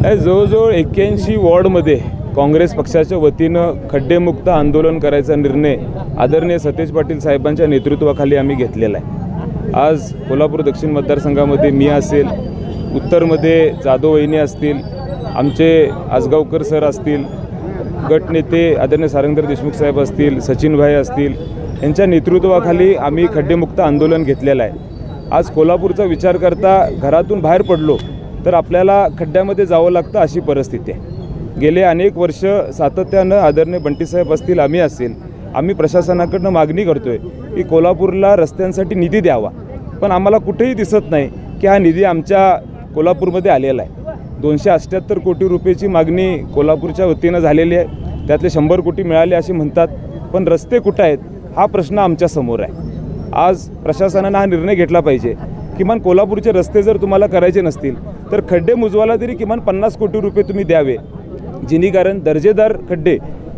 जवळजवळ 81 वॉर्डमध्ये काँग्रेस पक्षाच्या वतीनं खड्डेमुक्त आंदोलन करायचा निर्णय आदरणीय सतेज पाटील साहेबांच्या नेतृत्वाखाली आम्ही घेतलेला आहे। आज कोल्हापूर दक्षिण मतदारसंघामध्ये मी असेल, उत्तरमध्ये जाधव वहिनी असतील, आमचे आजगावकर सर असतील, गटनेते आदरणीय सारंगधर देशमुख साहेब असतील, सचिन भाई असतील, यांच्या नेतृत्वाखाली आम्ही खड्डेमुक्त आंदोलन घेतलेलं आहे। आज कोल्हापूरचा विचार करता घरातून बाहेर पडलो तर आपल्याला खड्ड्यामध्ये जावं लागतं अशी परिस्थिती आहे। गेले अनेक वर्ष सातत्यानं आदरणीय बंटीसाहेब असतील, आम्ही असेल, आम्ही प्रशासनाकडनं मागणी करतोय की कोल्हापूरला रस्त्यांसाठी निधी द्यावा, पण आम्हाला कुठेही दिसत नाही की हा निधी आमच्या कोल्हापूरमध्ये आलेला आहे। 278 कोटी रुपयाची मागणी कोल्हापूरच्या वतीनं झालेली आहे, त्यातले 100 कोटी मिळाले असे म्हणतात, पण रस्ते कुठं आहेत हा प्रश्न आमच्या समोर आहे। आज प्रशासनानं हा निर्णय घेतला पाहिजे, किमान कोल्हापूरचे रस्ते जर तुम्हाला करायचे नसतील तर खड्डे मुजवायला तरी किमान 50 कोटी रुपये तुम्ही द्यावे, जेणेकरून दर्जेदार खड्डे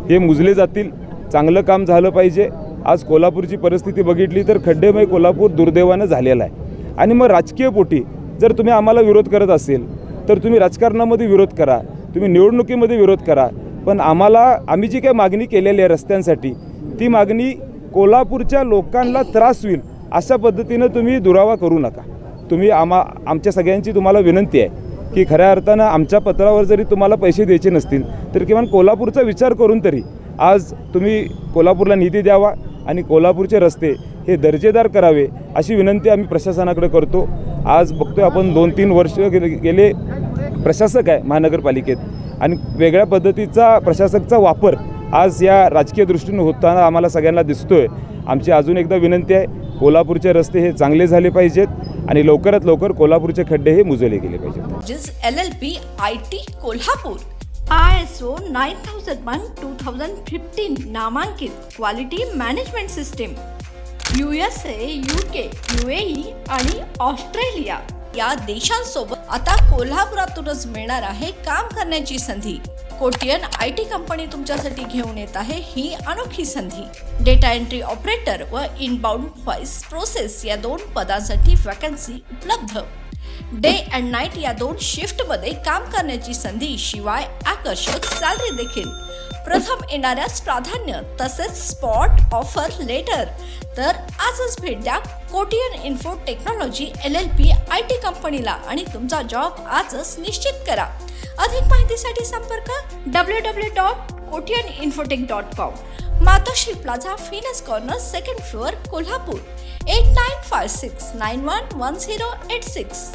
हे मुजले जातील, चांगलं काम झालं पाहिजे। आज कोल्हापूरची परिस्थिती बघितली तर खड्डेमय कोल्हापूर दुर्दैवानं झालेलं आहे। आणि मग राजकीय पोटी जर तुम्ही आम्हाला विरोध करत असेल तर तुम्ही राजकारणामध्ये विरोध करा, तुम्ही निवडणुकीमध्ये विरोध करा, पण आम्ही जी काही मागणी केलेली आहे रस्त्यांसाठी, ती मागणी कोल्हापूरच्या लोकांना त्रास होईल अशा पद्धतीनं तुम्ही दुरावा करू नका। तुम्ही आमच्या सगळ्यांची तुम्हाला विनंती आहे की खऱ्या अर्थानं आमच्या पत्रावर जरी तुम्हाला पैसे द्यायचे नसतील तर किमान कोल्हापूरचा विचार करून तरी आज तुम्ही कोल्हापूरला निधी द्यावा आणि कोल्हापूरचे रस्ते हे दर्जेदार करावे अशी विनंती आम्ही प्रशासनाकडे करतो। आज बघतोय आपण 2-3 वर्ष गेले प्रशासक आहे महानगरपालिकेत आणि वेगळ्या पद्धतीचा प्रशासकचा वापर आज या राजकीय दृष्टीने होताना आम्हाला सगळ्यांना दिसतोय। आमची अजून एकदा विनंती आहे, कोल्हापूरचे रस्ते हे चांगले झाले पाहिजेत आणि लवकरात लवकर कोल्हापूरचे खड्डे हे मुजवले गेले पाहिजेत। LLP IT कोल्हापूर ISO 9001:2015 नामांकित quality management system USA, UK, UAE आणि ऑस्ट्रेलिया या देशांसोबत आता कोल्हापुरातूनच मिळणार आहे काम करण्याची संधी। कोटियन IT कंपनी तुमच्यासाठी घेऊन येत आहे ही अनोखी संधी। डेटा एंट्री ऑपरेटर व इनबाउंड व्हॉइस प्रोसेस या 2 पदांसाठी वॅकन्सी उपलब्ध। डे अँड नाईट या 2 शिफ्टमध्ये काम करण्याची संधी, शिवाय आकर्षक सॅलरी देखील। प्रथम येणाऱ्यास प्राधान्य तसेच स्पॉट ऑफर लेटर। तर आजच भेट द्या Kotian info technology LLP IT कंपनीला आणि तुमचा जॉब आजच निश्चित करा। अधिक माहितीसाठी संपर्क www.kotiyaninfotech.com, मातोश्री प्लाझा, फिनस कॉर्नर, 2nd फ्लोअर, कोल्हापूर 8956911086।